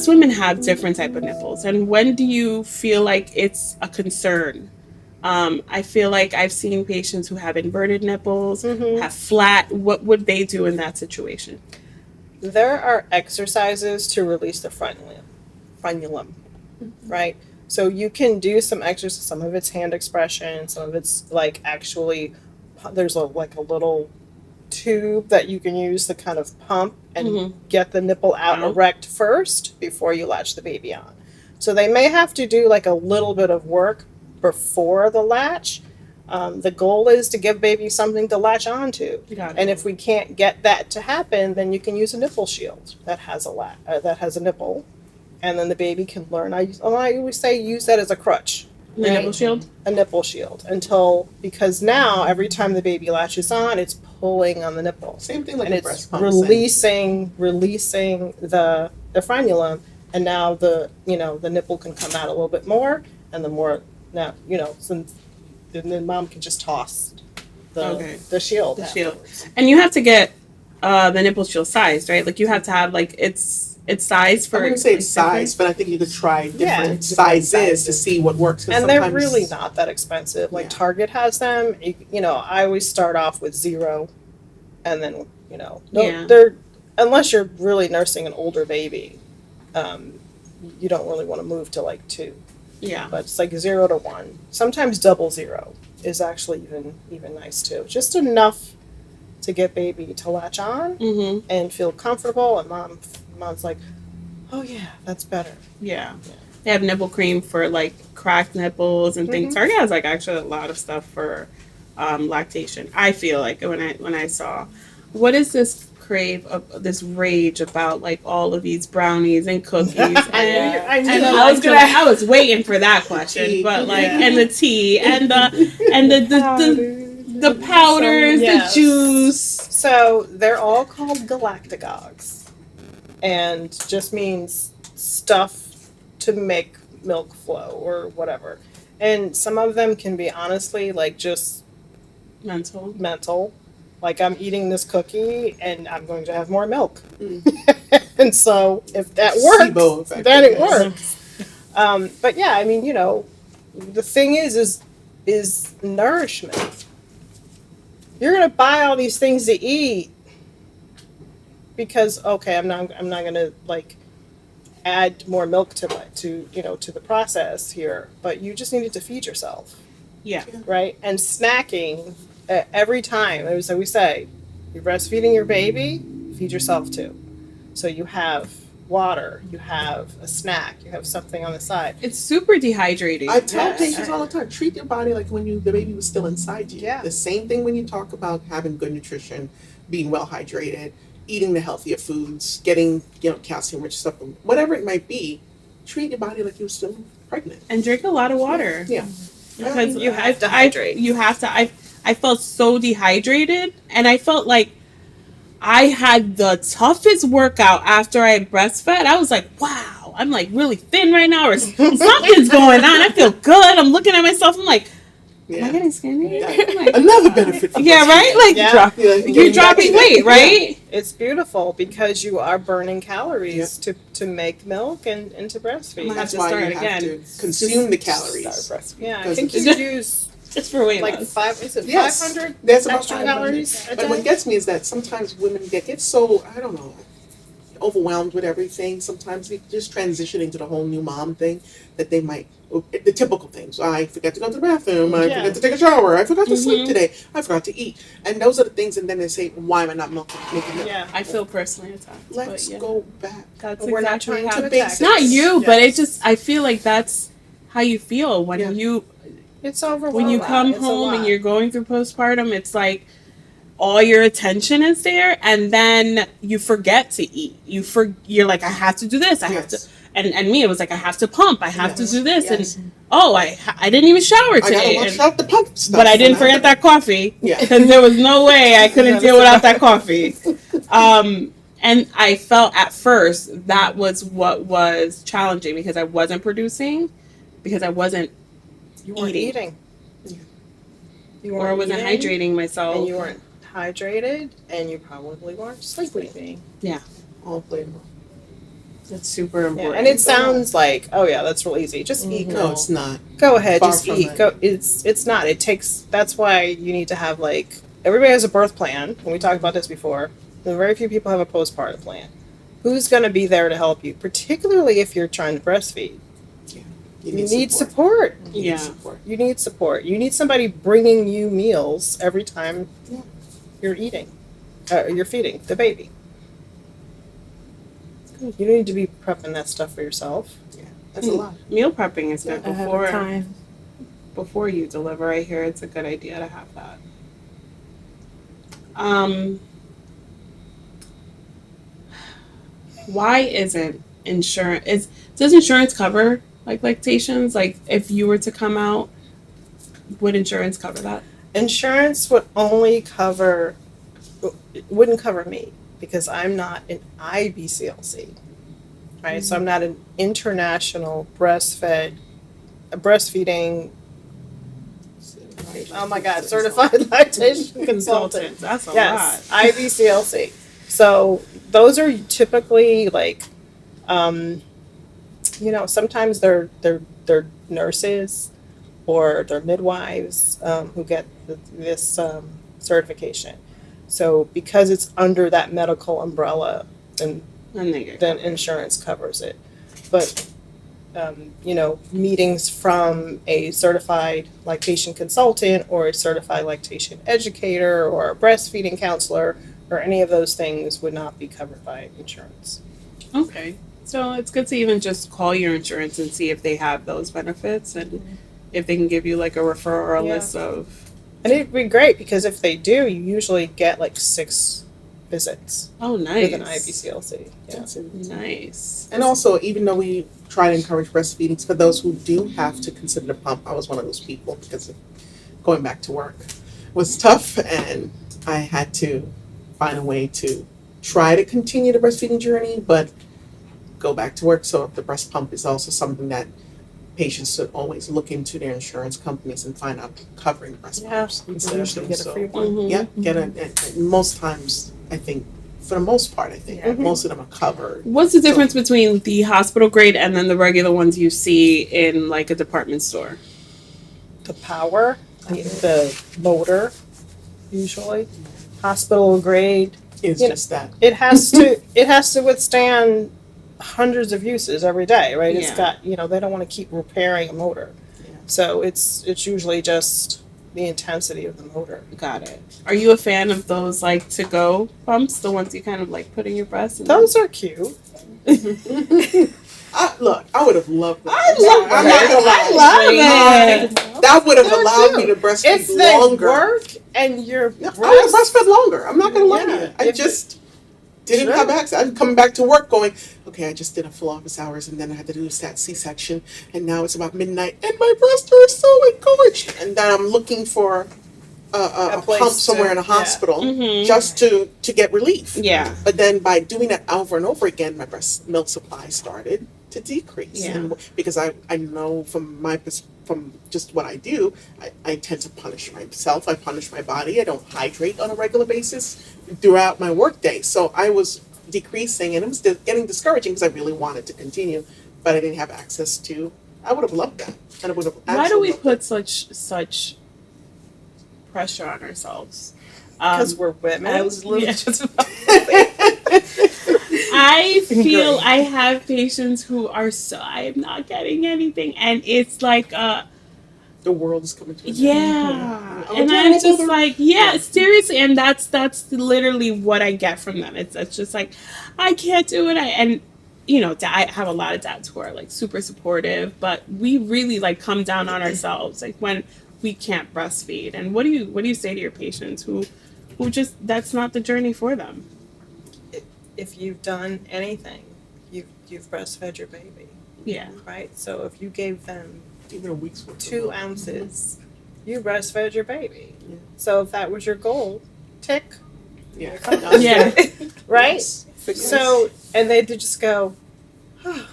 us women have different type of nipples, and when do you feel like it's a concern? I feel like I've seen patients who have inverted nipples, have flat. What would they do in that situation? There are exercises to release the frenulum, right? So you can do some exercise. Some of it's hand expression. Some of it's like actually, there's like a little tube that you can use to kind of pump and get the nipple out erect first before you latch the baby on. So they may have to do like a little bit of work before the latch. The goal is to give baby something to latch onto. And if we can't get that to happen, then you can use a nipple shield that has a nipple, and then the baby can learn. I always say use that as a crutch. The nipple shield? A nipple shield because now every time the baby latches on, it's pulling on the nipple. Same thing like and a it's breast pump. releasing the frenulum, and now the nipple can come out a little bit more, and the more now since then mom can just toss the shield. And you have to get the nipple shield sized, right? Like you have to have like it's size for. I wouldn't say it's size, but I think you could try different sizes to see what works. And they're really not that expensive. Like Target has them. I always start off with 0, and then they're unless you're really nursing an older baby, you don't really want to move to like 2. Yeah. But it's like 0 to 1. Sometimes 00 is actually even nice too. Just enough to get baby to latch on and feel comfortable, and mom's like, oh yeah, that's better. Yeah. They have nipple cream for like cracked nipples and things. Target has like actually a lot of stuff for lactation. I feel like when I saw, what is this this rage about like all of these brownies and cookies? And I was waiting for that question, but like and the tea and the powders, the juice. So they're all called galactagogues, and just means stuff to make milk flow or whatever. And some of them can be honestly like just mental. Like I'm eating this cookie and I'm going to have more milk. And so if that works, then it works. But yeah, I mean, the thing is nourishment. You're gonna buy all these things to eat because I'm not gonna like add more milk to the process here, but you just needed to feed yourself. Yeah. Right? And snacking every time, as we say, you're breastfeeding your baby, feed yourself too. So you have water, you have a snack, you have something on the side. It's super dehydrating. I tell patients all the time, treat your body like when the baby was still inside you. Yeah. The same thing when you talk about having good nutrition, being well hydrated, eating the healthier foods, getting calcium rich stuff, whatever it might be. Treat your body like you're still pregnant. And drink a lot of water. Yeah. Because you have to hydrate. You have to. I felt so dehydrated, and I felt like I had the toughest workout after I breastfed. I was like, wow, I'm like really thin right now, or something's going on. I feel good. I'm looking at myself. I'm like, am I getting skinny? Like, another benefit. Right? Like you're dropping weight, right? Yeah. It's beautiful because you are burning calories to make milk and to breastfeed. That's why you have to consume the calories. Yeah, I think you use. Just for weight like loss. 500 That's about calories a day? But what gets me is that sometimes women get so, I don't know, overwhelmed with everything. Sometimes they just transition into the whole new mom thing that they might, the typical things. I forgot to go to the bathroom. I forgot to take a shower. I forgot to sleep today. I forgot to eat. And those are the things, and then they say, why am I not making milk? Yeah, I feel personally attacked. Let's go back. That's we're not trying to basics. Not you, but it just, I feel like that's how you feel when you... It's overwhelming. When you come home and you're going through postpartum, it's like all your attention is there, and then you forget to eat. You're like, I have to do this. I have to. And me, it was like, I have to pump. I have to do this. And I didn't even shower today. I gotta wash out the pump stuff. But I didn't forget that coffee. Because there was no way I couldn't deal without that coffee. And I felt at first that was what was challenging, because I wasn't producing, because I wasn't. You weren't eating. Or I wasn't hydrating myself. And you weren't hydrated, and you probably weren't sleeping. Yeah. All flavor. That's super Yeah, important. and it sounds like, oh yeah, that's real easy. Just eat. No, it's not. Go ahead, Far just from eat. it. Go. It's not. It takes. That's why you need to have like everybody has a birth plan. And we talked about this before. Very few people have a postpartum plan. Who's going to be there to help you, particularly if you're trying to breastfeed? You need support. You Yeah. need support. You need support. You need somebody bringing you meals every time Yeah. you're eating. You're feeding the baby. You don't need to be prepping that stuff for yourself. That's a lot. Meal prepping is good Ahead of time. before you deliver. I hear it's a good idea to have that. Why isn't insurance? Does insurance cover like lactations? Like if you were to come out, would insurance cover that? Insurance would only cover, it wouldn't cover me because I'm not an IBCLC, right? So I'm not an international breastfeeding, oh my God, certified lactation consultant. That's a Yes, lot. IBCLC. So those are typically like, sometimes they're nurses or they're midwives who get this certification. So because it's under that medical umbrella, then And they get then covered. insurance covers it. But meetings from a certified lactation consultant or a certified lactation educator or a breastfeeding counselor or any of those things would not be covered by insurance. Okay. So it's good to even just call your insurance and see if they have those benefits and if they can give you like a referral or a Yeah. list of. And it'd be great because if they do, you usually get like 6 visits Oh, nice. with an IBCLC. Yeah. Nice. And also, even though we try to encourage breastfeeding, for those who do have to consider the pump, I was one of those people because going back to work was tough, and I had to find a way to try to continue the breastfeeding journey, but go back to work. So the breast pump is also something that patients should always look into their insurance companies and find out covering breast Yeah, pumps you instead can of usually them. get a So, free one. Mhm. yeah, and most times, I think, for the most part, I think Yeah. most of them are covered. What's the difference between the hospital grade and then the regular ones you see in like a department store? The power, the motor, usually. Hospital grade. It's You know, just that. It has to withstand hundreds of uses every day, right? It's Yeah. got they don't want to keep repairing a motor. Yeah. So it's usually just the intensity of the motor. Got it. Are you a fan of those like to go pumps, the ones you kind of like put in your breast? And Those are cute. Look, I would have loved that. I love I'm it. not gonna lie. I love it. That would have They're allowed me cute. to breastfeed If they longer. work and your Yeah, I would breast, have breastfed longer. I'm not gonna lie to Yeah, you. I if just didn't Sure. have access. I'm coming back to work going, okay, I just did a full office hours and then I had to do that C-section and now it's about midnight and my breasts are so engorged. And then I'm looking for a place pump somewhere in a yeah. hospital Mhm. just to get relief. Yeah. But then by doing that over and over again, my breast milk supply started to decrease. Yeah. And because I know from just what I do, I tend to punish myself. I punish my body. I don't hydrate on a regular basis throughout my workday. So I was decreasing, and it was getting discouraging because I really wanted to continue, but I didn't have access to. I would have loved that, and I would have. Why do we absolutely put such pressure on ourselves? because we're women. I was literally Yeah. just about to say. I feel Great. I have patients who are I'm not getting anything, and it's like the world is coming to an end. yeah, I'm and a I'm terrible just mother. like seriously, and that's literally what I get from them. It's just like I can't do it, and I have a lot of dads who are like super supportive, but we really like come down on ourselves like when we can't breastfeed. And what do you say to your patients who just that's not the journey for them? If you've done anything, you've breastfed your baby, Yeah. right? So if you gave them Even a week's worth. of 2 milk. ounces, you breastfed your baby. Yeah. So if that was your goal, tick, Yeah. Yeah. right? Yes. So and they did just go, oh,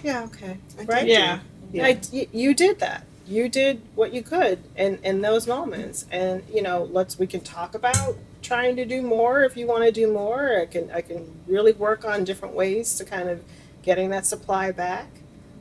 yeah, okay, I did right? Yeah. Yeah. You did that. You did what you could in those moments, and we can talk about trying to do more if you want to do more. I can really work on different ways to kind of getting that supply back,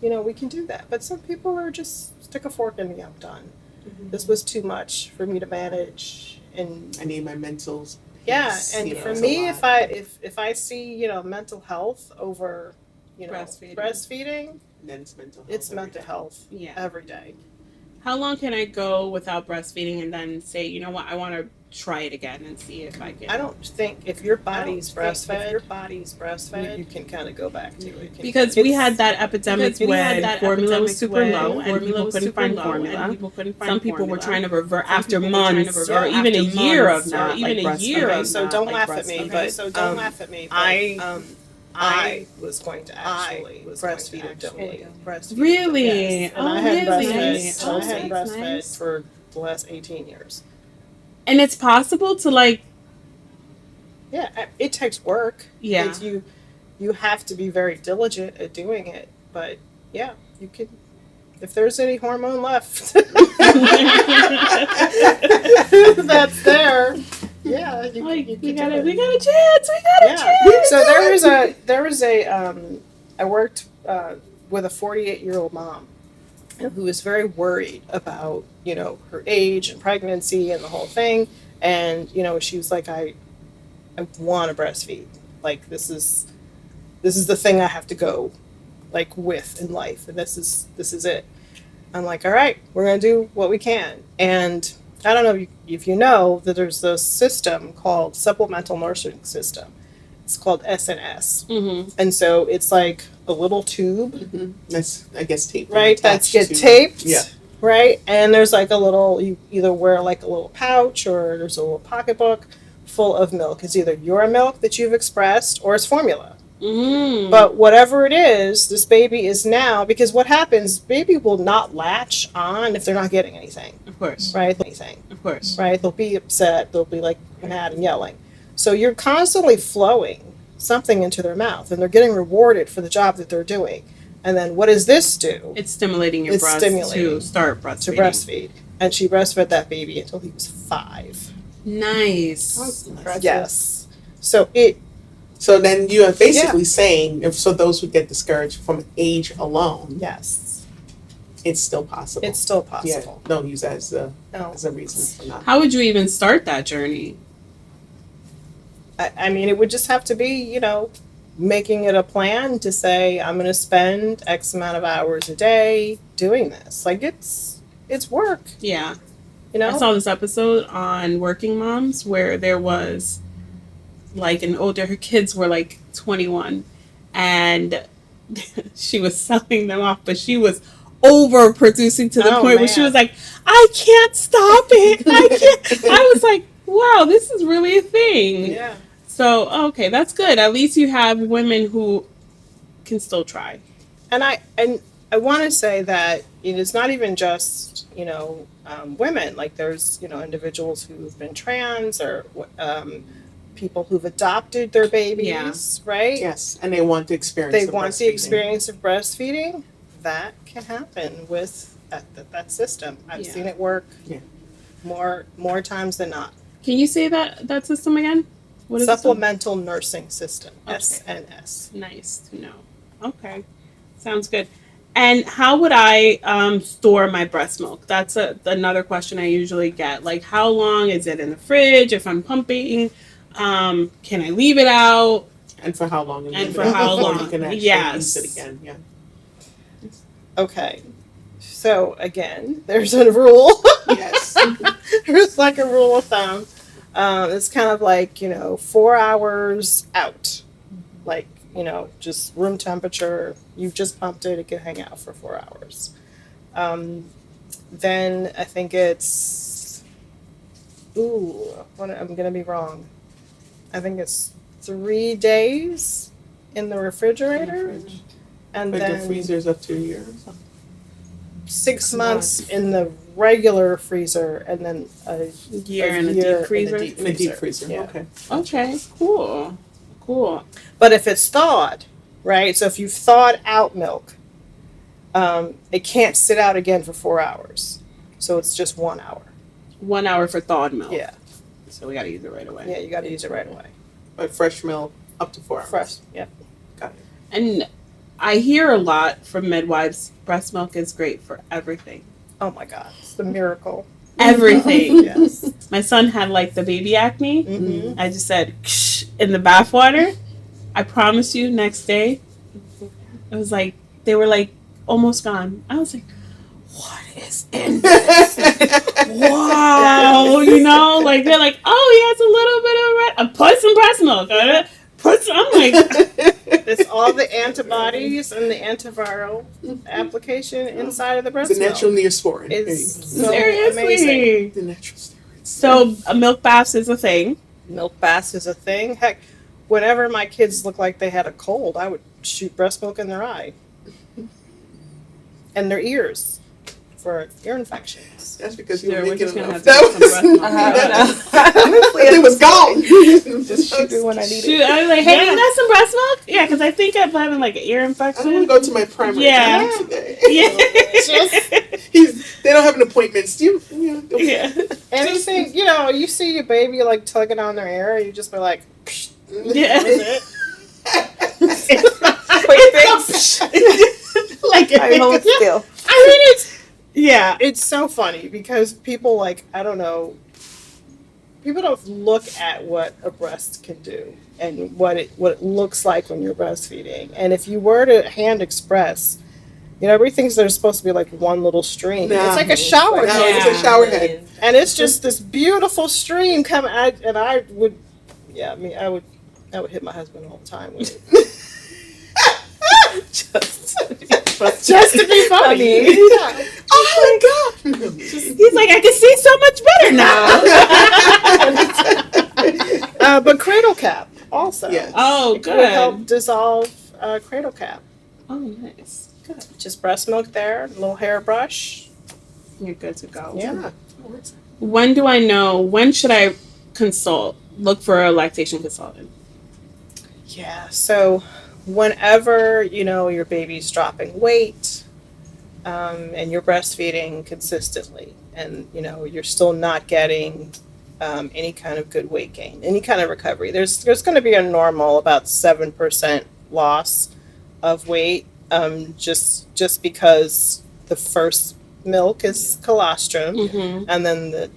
you know, we can do that. But some people are just stick a fork in me, I'm done. This was too much for me to manage, and I need my mental yeah, peace, and you know, for it's a me, lot. if I see, you know, mental health over, you know, Breastfeeding. breastfeeding, Then it's mental health. it's every mental day. health Yeah. every day. How long can I go without breastfeeding and then say, you know what, I want to try it again and see if I can? I don't think if your I don't body's think if breastfed, your you can kind of go back to it. Because we had that epidemic when formula was super low and people couldn't find formula. Some people were trying to revert after months or even a year of not like breastfeeding. Okay, so don't laugh at me, but I was going to actually breastfeed abdominally. Really? Yes. And Oh, I had really? breastfed. Oh, I had that's breastfed nice. for the last 18 years. And it's possible to like, Yeah, it takes work. yeah. It's you have to be very diligent at doing it, but yeah, you can. If there's any hormone left, that's there. Yeah, Like, you we can got do a it. chance. We got a chance. So there was a I worked with a 48-year-old mom who was very worried about, you know, her age and pregnancy and the whole thing, and you know, she was like, I want to breastfeed. Like this is the thing I have to go like with in life, and this is it. I'm like, all right, we're gonna do what we can. And I don't know if you know that there's this system called supplemental nursing system. It's called SNS, and so it's like a little tube, That's, I guess, taped. right? That's attached get to- taped, Yeah. right? And there's like a little, you either wear like a little pouch or there's a little pocketbook full of milk. It's either your milk that you've expressed or it's formula. But whatever it is, this baby is now, because what happens, baby will not latch on if they're not getting anything, Of course. right? Of course. Right? They'll be upset, they'll be like mad and yelling. So you're constantly flowing something into their mouth and they're getting rewarded for the job that they're doing. And then what does this do? It's stimulating your It's breast stimulating to start breastfeeding. To breastfeed. And she breastfed that baby until he was 5. Nice. Yes. So it, So then you are basically saying, if so, those who get discouraged from age alone, yes, it's still possible. it's still Yeah, possible. don't use that as No. a reason for not. How would you even start that journey? I mean, it would just have to be, you know, making it a plan to say, I'm going to spend X amount of hours a day doing this. Like, it's work, Yeah. you know? I saw this episode on Working Moms where there was like an older, her kids were like 21 and she was selling them off, but she was overproducing to the point where she was like, I can't stop it. I can't. I was like, wow, this is really a thing. Yeah. So, okay, that's good. At least you have women who can still try. And I want to say that it is not even just, you know, women. Like there's, you know, individuals who've been trans or people who've adopted their babies, right? Yes, and they want the experience. They of want the breastfeeding. experience of breastfeeding. That can happen with that system. I've seen it work more times than not. Can you say that system again? What is Supplemental nursing system, Okay. SNS. Nice to know. Okay, sounds good. And how would I store my breast milk? That's another question I usually get. Like, how long is it in the fridge if I'm pumping? Can I leave it out? And for how long? And for how before long? You can actually Yes. use it again. Yeah. Okay. So again, there's a rule. Yes. There's like a rule of thumb. It's kind of like, you know, 4 hours out. Like, you know, just room temperature. You've just pumped it. It can hang out for 4 hours. Then I think it's, I'm going to be wrong. I think it's 3 days in the refrigerator. And But then the freezer's up to a year. 6 months in the regular freezer, and then a Year in a year deep freezer. In a deep freezer. Yeah. Okay. Okay, cool. But if it's thawed, right? So if you've thawed out milk, it can't sit out again for 4 hours. So it's just 1 hour. 1 hour for thawed milk. Yeah. So we got to use it right away. Yeah, you got to use it right away. But fresh milk up to 4 hours. Fresh. Yeah. Got it. And I hear a lot from midwives, breast milk is great for everything. Oh my God, it's the miracle. Everything. Yes. My son had like the baby acne. Mm-hmm. I just said, Ksh, in the bath water. I promise you, next day, it was like, they were like almost gone. I was like, what is in this? Wow, like they're like, oh, he has a little bit of put some breast milk. I'm like, It's all the antibodies and the antiviral application inside of the breast It's a natural milk. Neosporin. It's so amazing. seriously. The natural steroids. So a milk bath is a thing. Milk baths is a thing. Heck, whenever my kids looked like they had a cold, I would shoot breast milk in their eye and their ears for ear infections. That's because you Sure, were we're just making gonna enough. have to get some breast milk. It was gone. Just shoot it when I need Shoot, it. I was like, hey, you got some breast milk? Yeah, because I think I'm having like an ear I infection. don't want to go to my primary Yeah. doctor today. Yeah. They don't have an appointment. Steve, Yeah. Anything, you see your baby like tugging on their ear, you just be like, psh, Yeah. that was it. Quick fix. Like, I hold still. I mean, yeah. It's so funny because people I don't know, people don't look at what a breast can do and what it looks like when you're breastfeeding. And if you were to hand express, everything's there's supposed to be like one little stream. Nah. It's like a shower No, head. it's a shower head. And it's just this beautiful stream coming out, and I would hit my husband all the time with it. Just to be funny. Yeah. Oh my God. He's like, I can see so much better now. But cradle cap also. Yes. Oh, It could help good. dissolve cradle cap. Oh, nice. Good. Just breast milk there, a little hairbrush. You're good to go. Yeah. When should I look for a lactation consultant? Yeah. So whenever your baby's dropping weight, and you're breastfeeding consistently, and you're still not getting any kind of good weight gain, any kind of recovery, there's going to be a normal about 7% loss of weight, just because the first milk is colostrum, Mm-hmm. and then the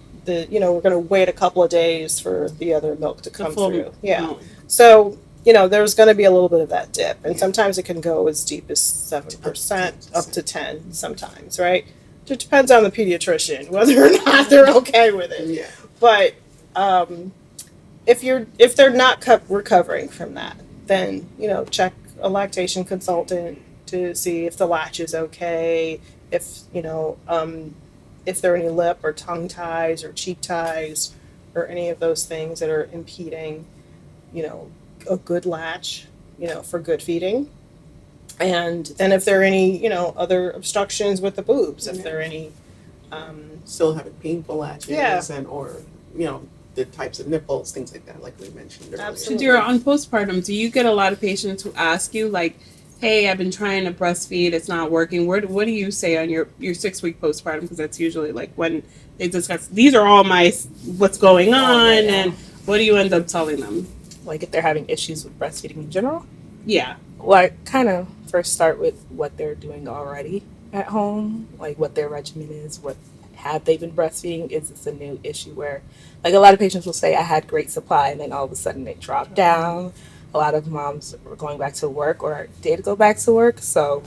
we're going to wait a couple of days for the other milk to come through. Yeah. So, there's going to be a little bit of that dip, and sometimes it can go as deep as 7%, up to 10 sometimes, right? It depends on the pediatrician whether or not they're okay with it. Yeah. But if they're not recovering from that, then check a lactation consultant to see if the latch is okay, if there are any lip or tongue ties or cheek ties or any of those things that are impeding, a good latch, for good feeding. And then if there are any, other obstructions with the boobs, if there are any, Still having painful latches Yeah. or the types of nipples, things like that, like we mentioned earlier. Absolutely. Since you're on postpartum, do you get a lot of patients who ask you like, hey, I've been trying to breastfeed, it's not working. What do you say on your 6-week postpartum? Because that's usually like when they discuss, these are all what's going on, and what do you end up telling them? Like if they're having issues with breastfeeding in general. Yeah. Well, I kind of first start with what they're doing already at home, like what their regimen is, have they been breastfeeding? Is this a new issue where, like a lot of patients will say, I had great supply, and then all of a sudden they drop down. A lot of moms were going back to work or did go back to work, so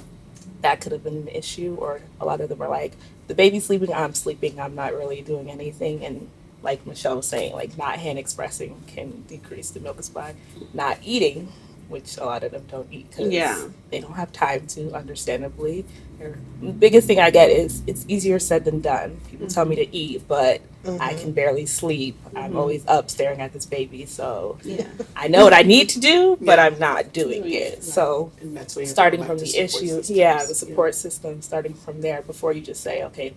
that could have been an issue. Or a lot of them are like, the baby's sleeping, I'm not really doing anything. And like Michelle was saying, like not hand expressing can decrease the milk supply. Not eating, which a lot of them don't eat because they don't have time to, understandably. The biggest thing I get is it's easier said than done. People tell me to eat, but I can barely sleep. I'm always up staring at this baby, so I know what I need to do, but I'm not doing it. So And that's where you starting go from back the to issue, systems. the support system, starting from there before you just say, okay,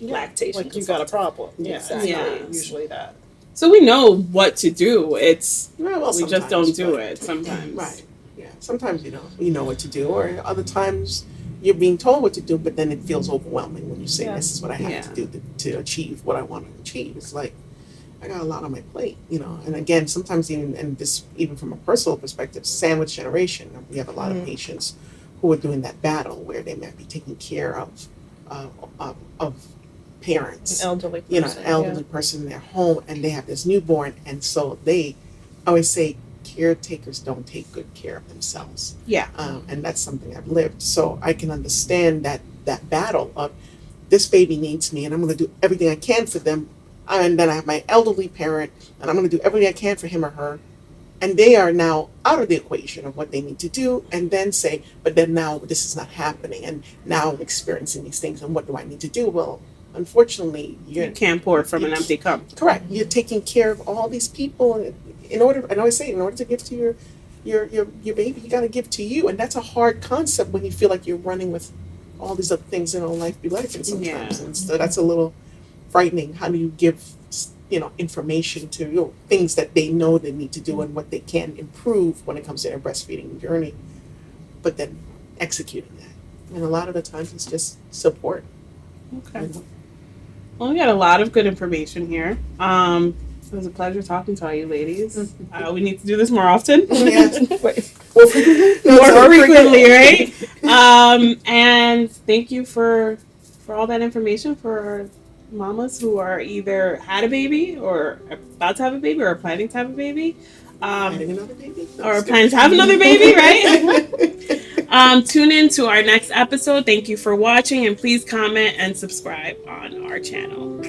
lactation. Like you've got a consultant. problem. Yeah, Exactly. Yeah. Usually that. So we know what to do. It's Well, we just don't sometimes, do but- it sometimes. Right. Yeah. Sometimes you know what to do, or other times you're being told what to do, but then it feels overwhelming when you say, Yeah. "This is what I have to do to achieve what I want to achieve." It's like, I got a lot on my plate, And again, sometimes even, and this even from a personal perspective, sandwich generation, we have a lot of patients who are doing that battle where they might be taking care of parents, An elderly person. An elderly person in their home, and they have this newborn, and so I always say caretakers don't take good care of themselves. Yeah. And that's something I've lived, so I can understand that battle of this baby needs me, and I'm going to do everything I can for them, and then I have my elderly parent, and I'm going to do everything I can for him or her, and they are now out of the equation of what they need to do, and then say, but then now this is not happening, and now I'm experiencing these things, and what do I need to do? Well, unfortunately, you can't pour from an empty cup. Correct. You're taking care of all these people in order to give to your baby, you got to give to you, and that's a hard concept when you feel like you're running with all these other things in life be life, and sometimes, and so that's a little frightening. How do you give information to things that they know they need to do and what they can improve when it comes to their breastfeeding journey, but then executing that, and a lot of the times it's just support. Okay. Well, we got a lot of good information here. It was a pleasure talking to all you ladies. We need to do this more often. Yes. More frequently, right? And thank you for all that information for mamas who are either had a baby or about to have a baby or planning to have a baby. Another baby? Or planning to have another baby, right? Tune in to our next episode. Thank you for watching, and please comment and subscribe on our channel.